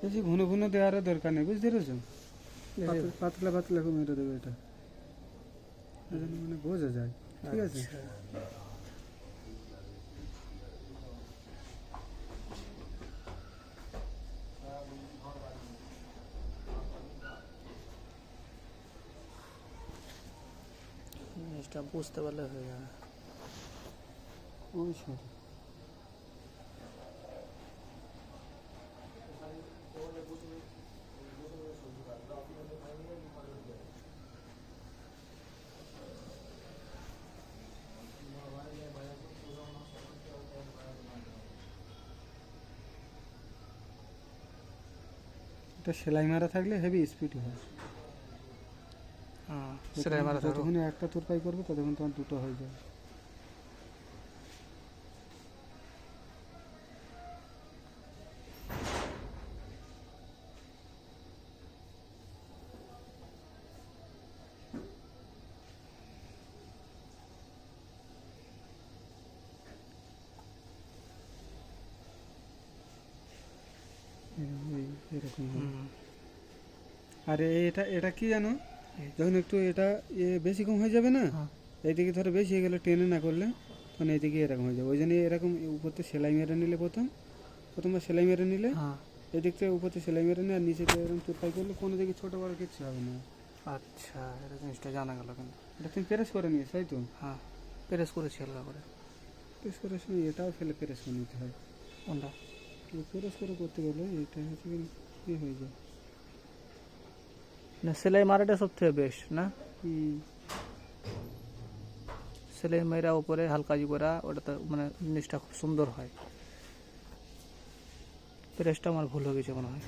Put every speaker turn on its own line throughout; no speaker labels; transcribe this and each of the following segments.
বেশি ঘন ঘন দেওয়ারও দরকার নেই, বুঝতে পেরেছো? পাতলা পাতলা করে মেরে দেবে এটা, মানে বোঝা যায়। ঠিক আছে,
জিনিসটা বুঝতে পারলে হয়ে যাবে।
ওই সরি, এটা সেলাই মারা থাকলে হেভি স্পিড হয়।
হ্যাঁ, সেলাই মারা থাকো।
যতক্ষণ একটা তোরপাই করবে ততক্ষণ তোমার দুটো হয়ে যাবে। এরকম হবে। আর এটা এটা কি জানো, যখন একটু এটা বেশি কম হয়ে যাবে না, এইদিকে ধরো বেশি হয়ে গেলে টেনে না করলে তখন এইদিকে এরকম হয়ে যাবে। ওই জন্য এরকম উপরতে সেলাই মেরে নিলে প্রথমবার সেলাই মেরে নিলে এদিক থেকে উপরতে সেলাই মেরে নিয়ে আর নিচে এরকম চোরপাই করলে কোনো দিকে ছোটো বড় কিচ্ছু হবে না।
আচ্ছা, এটা জিনিসটা জানা গেল। কিন্তু
এটা তুমি প্রেস করে নিয়েছো তাই তো?
হ্যাঁ, প্রেস করেছি হালকা করে।
প্রেস করার সময় এটাও ফেলে প্রেস করে নিতে হয়।
কোনটা?
প্রেস করে করতে গেলে এটা হচ্ছে কি হয়ে যায়
না, সেলাই মারাটা সব থেকে বেস্ট না? সেলাই মারা উপরে হালকা করা, ওটা মানে জিনিসটা খুব সুন্দর হয়। প্রেসটা আমার ভুল হয়ে গেছে মনে হয়।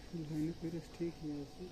ভুল হয়নি, প্রেস ঠিকই আছে।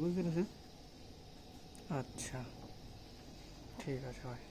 বুঝতে পেরেছেন?
আচ্ছা, ঠিক আছে ভাই।